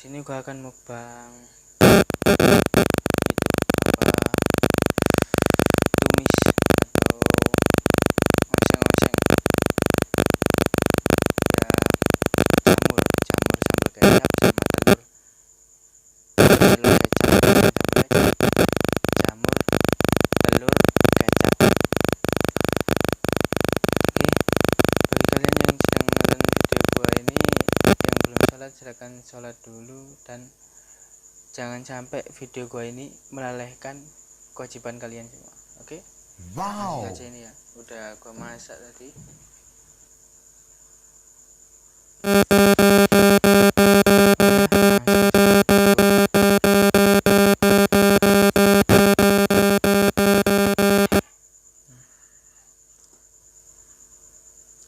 sini gua akan mukbang tumis atau oseng-oseng ya, jamur sambal kecap sama telur kecap, jamur telur kecap. Oke, bagi kalian yang sedang menonton video gua ini yang belum sholat, silakan sholat dulu dan jangan sampai video gua ini melalaikan kewajiban kalian semua. Oke, Wow. langsung saja ini ya, udah gua masak tadi.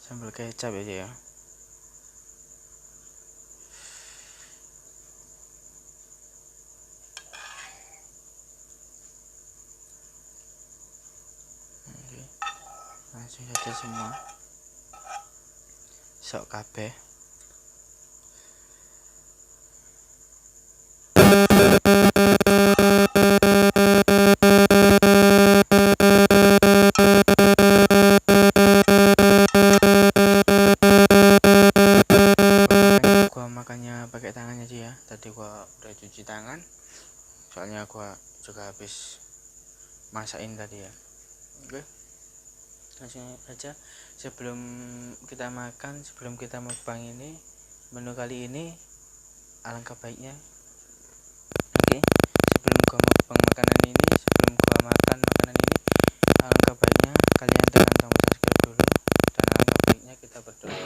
Sambal kecap aja ya. Oke, langsung saja semua sok kabeh. Gua makannya pakai tangan aja ya, tadi gua udah cuci tangan soalnya gua juga habis masakin tadi ya. Oke, langsung aja. Sebelum kita makan, sebelum kita mukbang ini, menu kali ini alangkah baiknya, oke, sebelum gua mukbang makanan ini, sebelum gua makan makanan ini, alangkah baiknya kalian tekan tombol subscribe dulu, dan alangkah baiknya kita berdoa.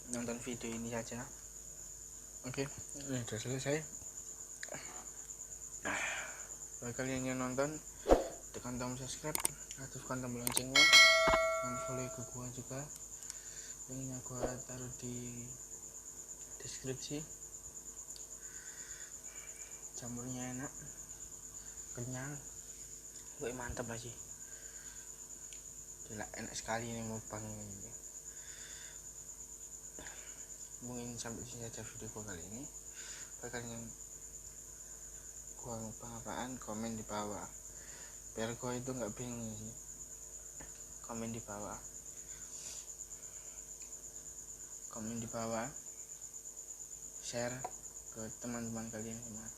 Nonton video ini saja. Oke, ini sudah selesai. Bagi kalian yang nonton, tekan tombol subscribe, aktifkan tombol loncengnya, dan follow ke gua juga. Linknya gua taruh di deskripsi. Jamurnya enak, kenyang, gue mantap lah sih. Gila, enak sekali ini mukbang ini. Mungkin sampai sini saja video gua kali ini. Bagi kalian yang gua mukbang apaan, komen di bawah biar gua itu nggak bingung sih. Komen di bawah, share ke teman-teman kalian semua.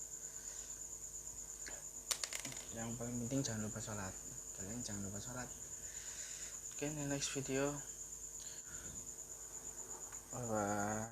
Yang paling penting jangan lupa sholat. Kalian jangan lupa sholat. Oke, next video. Bye bye.